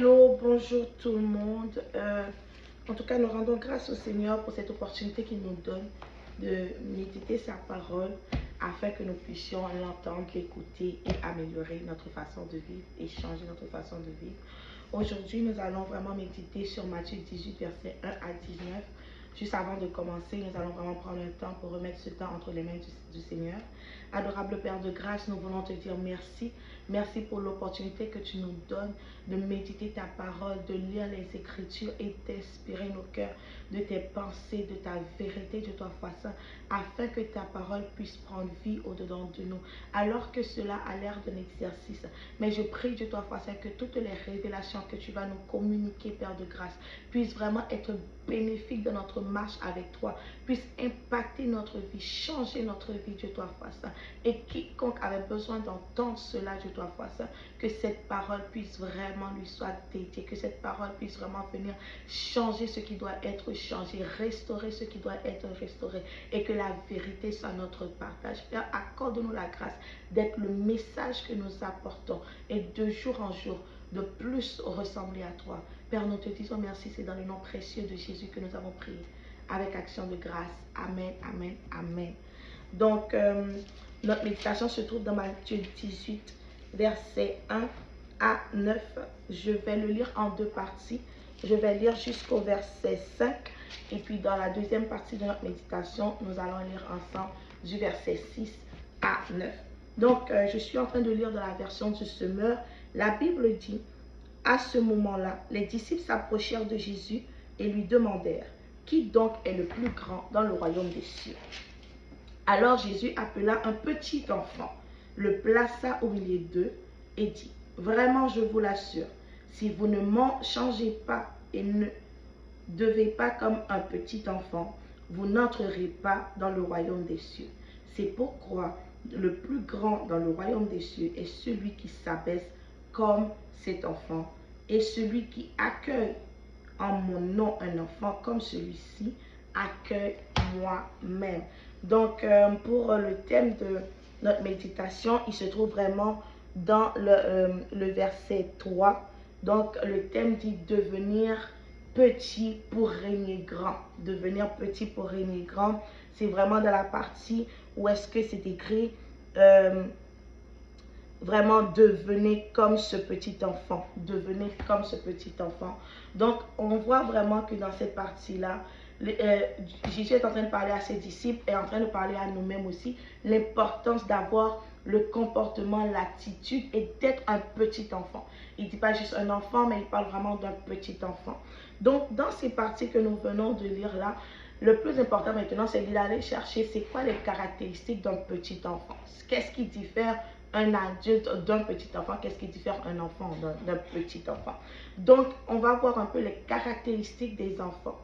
Hello, bonjour tout le monde. En tout cas, nous rendons grâce au Seigneur pour cette opportunité qu'il nous donne de méditer sa parole afin que nous puissions l'entendre, l'écouter et améliorer notre façon de vivre et changer notre façon de vivre. Aujourd'hui, nous allons vraiment méditer sur Matthieu 18, versets 1 à 19. Juste avant de commencer, nous allons vraiment prendre un temps pour remettre ce temps entre les mains du Seigneur. Adorable Père de grâce, nous voulons te dire merci. Merci pour l'opportunité que tu nous donnes de méditer ta parole, de lire les Écritures et d'inspirer nos cœurs de tes pensées, de ta vérité, de ta foi sainte, afin que ta parole puisse prendre vie au-dedans de nous. Alors que cela a l'air d'un exercice, mais je prie de toi, foi sainte, que toutes les révélations que tu vas nous communiquer, Père de grâce, puissent vraiment être bénéfiques dans notre marche avec toi, puissent impacter notre vie, changer notre vie, de toi, foi sainte. Et quiconque avait besoin d'entendre cela, de toi, foi sainte, que cette parole puisse vraiment lui soit dédiée, que cette parole puisse vraiment venir changer ce qui doit être changé, restaurer ce qui doit être restauré, et que la vérité soit notre partage. Père, accorde-nous la grâce d'être le message que nous apportons et de jour en jour de plus ressembler à toi. Père, nous te disons merci, c'est dans le nom précieux de Jésus que nous avons prié avec action de grâce. Amen, amen, amen. Donc, notre méditation se trouve dans Matthieu 18, versets 1 à 9. Je vais le lire en deux parties. Je vais lire jusqu'au verset 5. Et puis, dans la deuxième partie de notre méditation, nous allons lire ensemble du verset 6 à 9. Donc, je suis en train de lire dans la version du Semeur. La Bible dit, à ce moment-là, les disciples s'approchèrent de Jésus et lui demandèrent, qui donc est le plus grand dans le royaume des cieux? Alors Jésus appela un petit enfant, le plaça au milieu d'eux et dit, vraiment je vous l'assure, si vous ne m'en changez pas et ne devez pas comme un petit enfant, vous n'entrerez pas dans le royaume des cieux. C'est pourquoi le plus grand dans le royaume des cieux est celui qui s'abaisse comme cet enfant, et celui qui accueille en mon nom un enfant comme celui-ci, accueille moi-même. Donc, pour le thème de notre méditation, il se trouve vraiment dans le verset 3. Donc, le thème dit devenir petit pour régner grand. Devenir petit pour régner grand. C'est vraiment dans la partie où est-ce que c'est écrit vraiment devenez comme ce petit enfant. Devenez comme ce petit enfant. Donc, on voit vraiment que dans cette partie-là, Jésus est en train de parler à ses disciples et en train de parler à nous-mêmes aussi, l'importance d'avoir le comportement, l'attitude et d'être un petit enfant. Il ne dit pas juste un enfant, mais il parle vraiment d'un petit enfant. Donc, dans ces parties que nous venons de lire là, le plus important maintenant, c'est d'aller chercher c'est quoi les caractéristiques d'un petit enfant. Qu'est-ce qui diffère un adulte d'un petit enfant, qu'est-ce qui diffère un enfant d'un petit enfant. Donc, on va voir un peu les caractéristiques des enfants.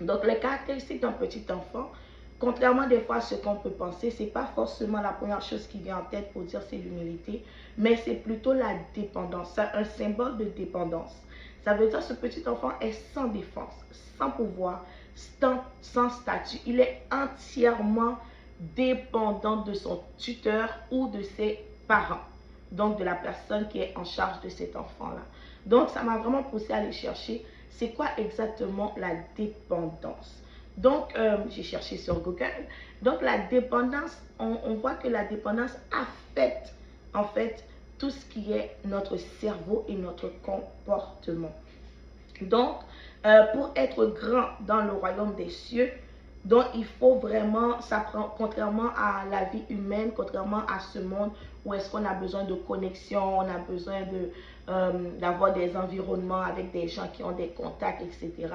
Donc, les caractéristiques d'un petit enfant, contrairement des fois à ce qu'on peut penser, ce n'est pas forcément la première chose qui vient en tête pour dire c'est l'humilité, mais c'est plutôt la dépendance. C'est un symbole de dépendance. Ça veut dire que ce petit enfant est sans défense, sans pouvoir, sans statut. Il est entièrement dépendant de son tuteur ou de ses parents, donc de la personne qui est en charge de cet enfant-là. Donc, ça m'a vraiment poussé à aller chercher c'est quoi exactement la dépendance. Donc, j'ai cherché sur Google. Donc, la dépendance, on voit que la dépendance affecte en fait tout ce qui est notre cerveau et notre comportement. Donc, pour être grand dans le royaume des cieux, donc il faut vraiment, ça prend, contrairement à la vie humaine, contrairement à ce monde où est-ce qu'on a besoin de connexion, on a besoin d'avoir des environnements avec des gens qui ont des contacts, etc.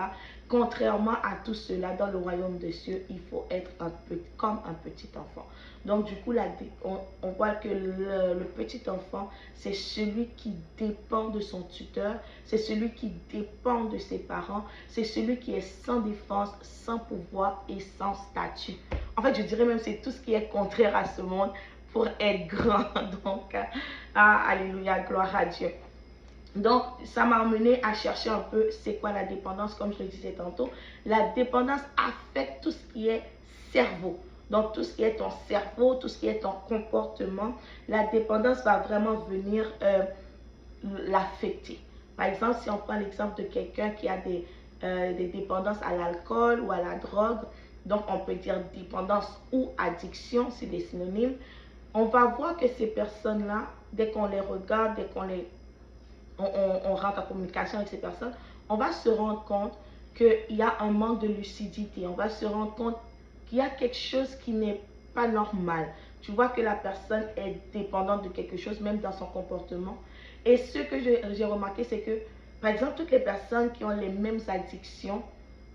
Contrairement à tout cela, dans le royaume des cieux, il faut être comme un petit enfant. Donc du coup, on voit que le petit enfant, c'est celui qui dépend de son tuteur, c'est celui qui dépend de ses parents, c'est celui qui est sans défense, sans pouvoir et sans statut. En fait, je dirais même c'est tout ce qui est contraire à ce monde pour être grand. Donc, alléluia, gloire à Dieu. Donc, ça m'a amené à chercher un peu c'est quoi la dépendance, comme je le disais tantôt. La dépendance affecte tout ce qui est cerveau. Donc, tout ce qui est ton cerveau, tout ce qui est ton comportement, la dépendance va vraiment venir l'affecter. Par exemple, si on prend l'exemple de quelqu'un qui a des dépendances à l'alcool ou à la drogue, donc on peut dire dépendance ou addiction, c'est des synonymes, on va voir que ces personnes-là, dès qu'on les regarde, dès on rentre en communication avec ces personnes, on va se rendre compte qu'il y a un manque de lucidité. On va se rendre compte qu'il y a quelque chose qui n'est pas normal. Tu vois que la personne est dépendante de quelque chose, même dans son comportement. Et ce que j'ai remarqué, c'est que, par exemple, toutes les personnes qui ont les mêmes addictions,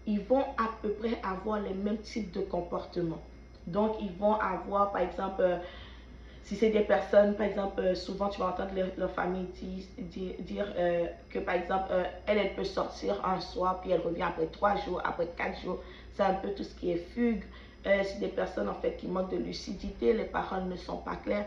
ils vont à peu près avoir les mêmes types de comportements. Donc, ils vont avoir, par exemple, si c'est des personnes, par exemple, souvent tu vas entendre leur famille dire que, par exemple, elle peut sortir un soir, puis elle revient après 3 jours, après 4 jours. C'est un peu tout ce qui est fugue. C'est des personnes, en fait, qui manquent de lucidité, les paroles ne sont pas claires.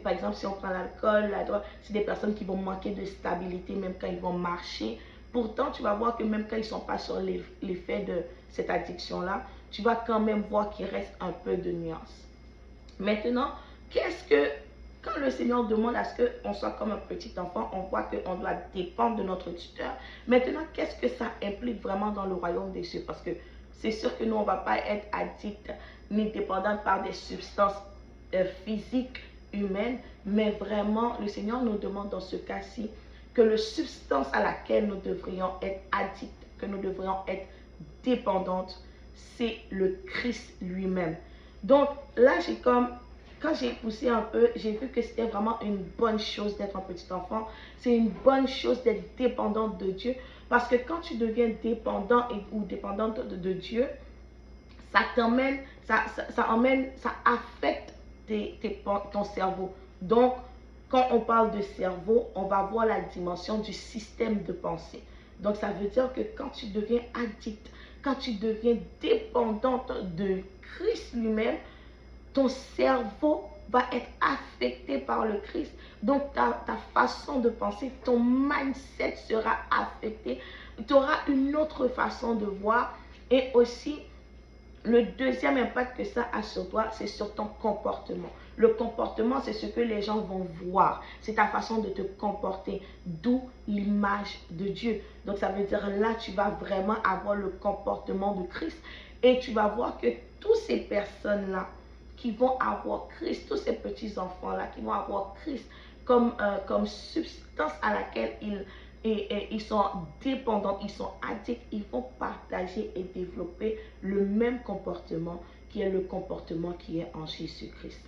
Par exemple, si on prend l'alcool, la drogue, c'est des personnes qui vont manquer de stabilité, même quand ils vont marcher. Pourtant, tu vas voir que même quand ils ne sont pas sur l'effet de cette addiction-là, tu vas quand même voir qu'il reste un peu de nuance. Maintenant, quand le Seigneur demande à ce qu'on soit comme un petit enfant, on voit qu'on doit dépendre de notre tuteur. Maintenant, qu'est-ce que ça implique vraiment dans le royaume des cieux? Parce que c'est sûr que nous, on ne va pas être addict ni dépendant par des substances physiques humaines, mais vraiment, le Seigneur nous demande dans ce cas-ci que la substance à laquelle nous devrions être addicts, que nous devrions être dépendantes, c'est le Christ lui-même. Donc là, quand j'ai poussé un peu, j'ai vu que c'était vraiment une bonne chose d'être un petit enfant. C'est une bonne chose d'être dépendante de Dieu. Parce que quand tu deviens dépendant ou dépendante de Dieu, ça t'emmène, ça affecte ton cerveau. Donc, quand on parle de cerveau, on va voir la dimension du système de pensée. Donc, ça veut dire que quand tu deviens addict, quand tu deviens dépendante de Christ lui-même, ton cerveau va être affecté par le Christ. Donc, ta façon de penser, ton mindset sera affecté. Tu auras une autre façon de voir. Et aussi, le deuxième impact que ça a sur toi, c'est sur ton comportement. Le comportement, c'est ce que les gens vont voir. C'est ta façon de te comporter, d'où l'image de Dieu. Donc, ça veut dire là, tu vas vraiment avoir le comportement de Christ. Et tu vas voir que toutes ces personnes-là qui vont avoir Christ, tous ces petits-enfants-là qui vont avoir Christ comme substance à laquelle ils sont dépendants, ils sont addicts, ils vont partager et développer le même comportement qui est le comportement qui est en Jésus-Christ.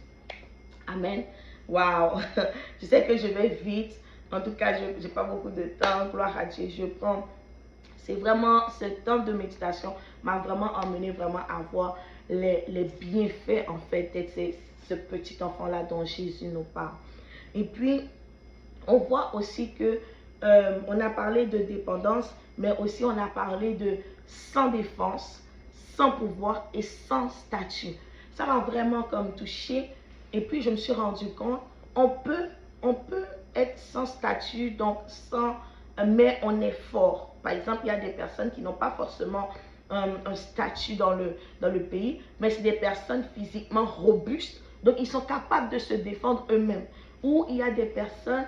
Amen. Waouh. Je sais que je vais vite. En tout cas, je n'ai pas beaucoup de temps. Gloire à Dieu. C'est vraiment, ce temps de méditation m'a vraiment emmené vraiment à voir les bienfaits en fait d'être ce petit enfant-là dont Jésus nous parle. Et puis, on voit aussi que on a parlé de dépendance, mais aussi on a parlé de sans défense, sans pouvoir et sans statut. Ça m'a vraiment comme touché. Et puis je me suis rendu compte, on peut être sans statut, donc sans, mais on est fort. Par exemple, il y a des personnes qui n'ont pas forcément un statut dans le pays, mais c'est des personnes physiquement robustes, donc ils sont capables de se défendre eux-mêmes. Ou il y a des personnes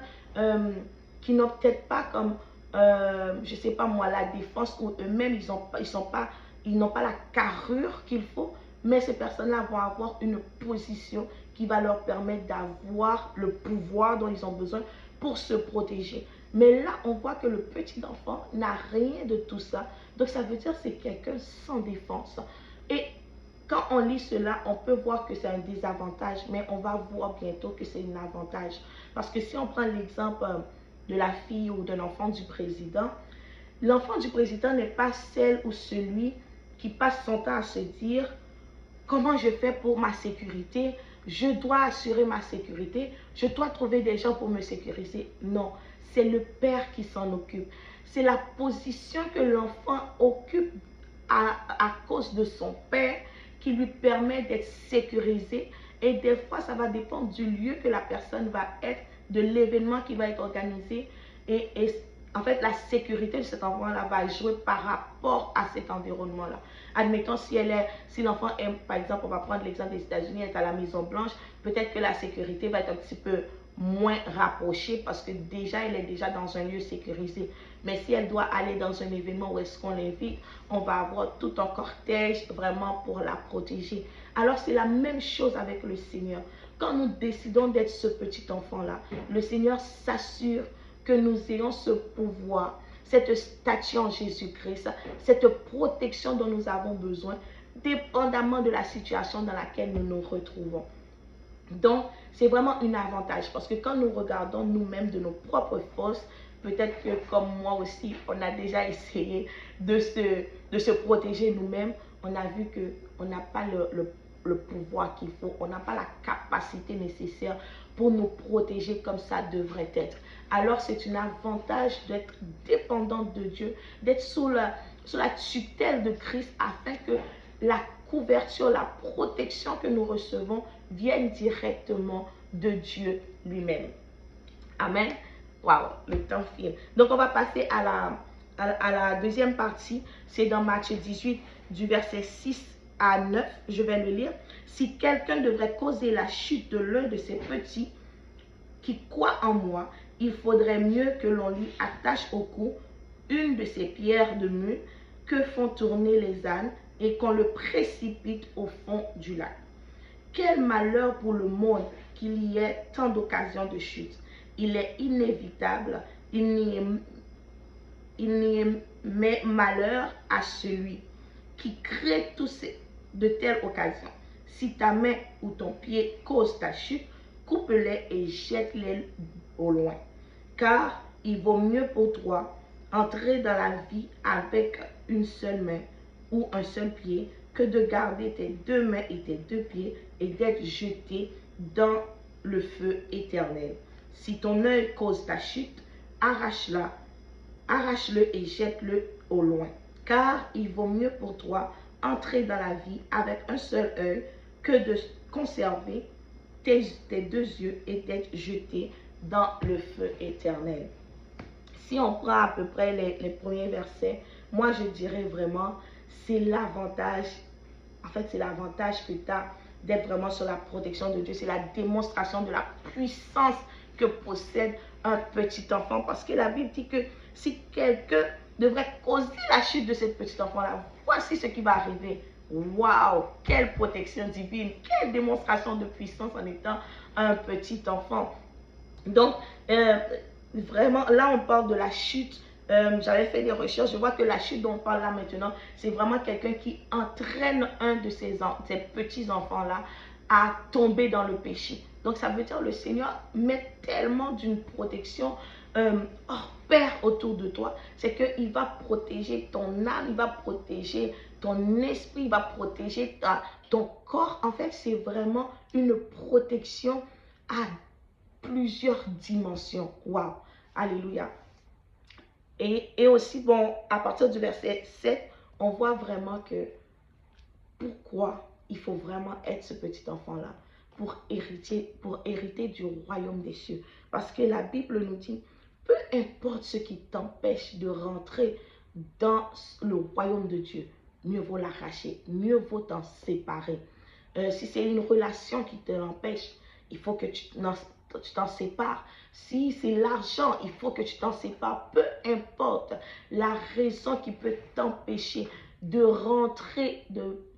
qui n'ont peut-être pas comme, je ne sais pas moi, la défense, ou eux-mêmes, ils n'ont pas la carrure qu'il faut, mais ces personnes-là vont avoir une position qui va leur permettre d'avoir le pouvoir dont ils ont besoin pour se protéger. Mais là, on voit que le petit enfant n'a rien de tout ça. Donc, ça veut dire que c'est quelqu'un sans défense. Et quand on lit cela, on peut voir que c'est un désavantage, mais on va voir bientôt que c'est un avantage. Parce que si on prend l'exemple de la fille ou de l'enfant du président, l'enfant du président n'est pas celle ou celui qui passe son temps à se dire comment je fais pour ma sécurité, je dois assurer ma sécurité, je dois trouver des gens pour me sécuriser. Non, c'est le père qui s'en occupe. C'est la position que l'enfant occupe à cause de son père qui lui permet d'être sécurisé. Et des fois, ça va dépendre du lieu que la personne va être, de l'événement qui va être organisé. Et en fait, la sécurité de cet enfant-là va jouer par rapport à cet environnement-là. Admettons, si l'enfant est, par exemple, on va prendre l'exemple des États-Unis, est à la Maison Blanche, peut-être que la sécurité va être un petit peu moins rapprochée parce que déjà, elle est déjà dans un lieu sécurisé. Mais si elle doit aller dans un événement où est-ce qu'on l'invite, on va avoir tout un cortège vraiment pour la protéger. Alors, c'est la même chose avec le Seigneur. Quand nous décidons d'être ce petit enfant-là, le Seigneur s'assure que nous ayons ce pouvoir, cette statue en Jésus-Christ, cette protection dont nous avons besoin, dépendamment de la situation dans laquelle nous nous retrouvons. Donc, c'est vraiment un avantage parce que quand nous regardons nous-mêmes de nos propres forces, peut-être que comme moi aussi, on a déjà essayé de se protéger nous-mêmes, on a vu qu'on n'a pas le pouvoir qu'il faut, on n'a pas la capacité nécessaire pour nous protéger comme ça devrait être. Alors, c'est un avantage d'être dépendant de Dieu, d'être sous la tutelle de Christ afin que la couverture, la protection que nous recevons viennent directement de Dieu lui-même. Amen. Waouh, le temps file. Donc, on va passer à la deuxième partie. C'est dans Matthieu 18, du verset 6 à 9. Je vais le lire. Si quelqu'un devrait causer la chute de l'un de ses petits qui croient en moi, il faudrait mieux que l'on lui attache au cou une de ces pierres de mûle que font tourner les ânes et qu'on le précipite au fond du lac. Quel malheur pour le monde qu'il y ait tant d'occasions de chute. Il est inévitable, il n'y met malheur à celui qui crée de telles occasions. Si ta main ou ton pied cause ta chute, coupe-les et jette-les au loin. Car il vaut mieux pour toi entrer dans la vie avec une seule main ou un seul pied que de garder tes deux mains et tes deux pieds et d'être jeté dans le feu éternel. Si ton œil cause ta chute, arrache-le et jette-le au loin. Car il vaut mieux pour toi entrer dans la vie avec un seul œil que de conserver tes deux yeux et d'être jeté dans le feu éternel. Si on prend à peu près les premiers versets, moi je dirais vraiment, c'est l'avantage, en fait c'est l'avantage que tu as d'être vraiment sur la protection de Dieu. C'est la démonstration de la puissance que possède un petit enfant. Parce que la Bible dit que si quelqu'un devrait causer la chute de ce petit enfant-là, voici ce qui va arriver. Waouh, quelle protection divine, quelle démonstration de puissance en étant un petit enfant. Donc, vraiment, là on parle de la chute. J'avais fait des recherches, je vois que la chute dont on parle là maintenant, c'est vraiment quelqu'un qui entraîne un de ces petits enfants-là à tomber dans le péché. Donc ça veut dire le Seigneur met tellement d'une protection hors pair autour de toi, c'est qu'il va protéger ton âme, il va protéger ton esprit, il va protéger ton corps. En fait, c'est vraiment une protection à plusieurs dimensions. Waouh, alléluia. Et aussi, bon, à partir du verset 7, on voit vraiment que pourquoi il faut vraiment être ce petit enfant-là pour hériter du royaume des cieux. Parce que la Bible nous dit, peu importe ce qui t'empêche de rentrer dans le royaume de Dieu, mieux vaut l'arracher, mieux vaut t'en séparer. Si c'est une relation qui te l'empêche, il faut que tu t'en sépares. Si c'est l'argent, il faut que tu t'en sépares. Peu importe la raison qui peut t'empêcher de rentrer,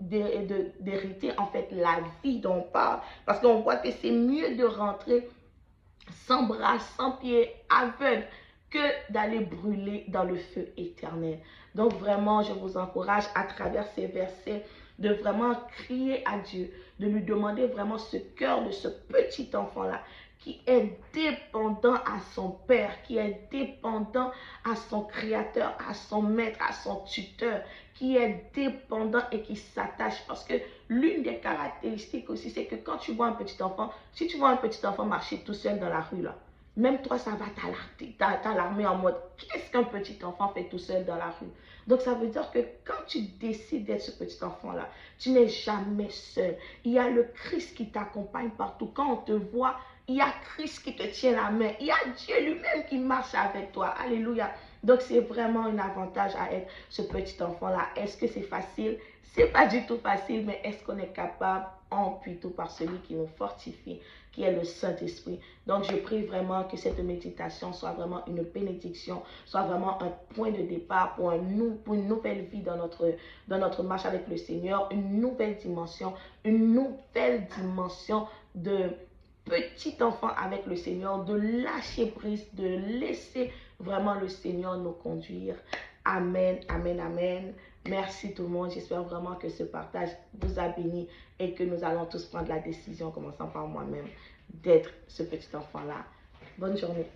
d'hériter en fait la vie dont on parle. Parce qu'on voit que c'est mieux de rentrer sans bras, sans pieds, aveugle, que d'aller brûler dans le feu éternel. Donc vraiment, je vous encourage à travers ces versets de vraiment crier à Dieu, de lui demander vraiment ce cœur de ce petit enfant-là qui est dépendant à son père, qui est dépendant à son créateur, à son maître, à son tuteur, qui est dépendant et qui s'attache. Parce que l'une des caractéristiques aussi, c'est que quand tu vois un petit enfant, si tu vois un petit enfant marcher tout seul dans la rue là, même toi, ça va t'alarmer en mode, qu'est-ce qu'un petit enfant fait tout seul dans la rue? Donc, ça veut dire que quand tu décides d'être ce petit enfant-là, tu n'es jamais seul. Il y a le Christ qui t'accompagne partout. Quand on te voit, il y a Christ qui te tient la main. Il y a Dieu lui-même qui marche avec toi. Alléluia. Donc, c'est vraiment un avantage à être ce petit enfant-là. Est-ce que c'est facile? C'est pas du tout facile, mais est-ce qu'on est capable? En plutôt par celui qui nous fortifie, qui est le Saint-Esprit. Donc, je prie vraiment que cette méditation soit vraiment une bénédiction, soit vraiment un point de départ pour une nouvelle vie dans notre marche avec le Seigneur, une nouvelle dimension de petit enfant avec le Seigneur, de lâcher prise, de laisser vraiment le Seigneur nous conduire. Amen, amen, amen. Merci tout le monde. J'espère vraiment que ce partage vous a béni et que nous allons tous prendre la décision, commençant par moi-même, d'être ce petit enfant-là. Bonne journée.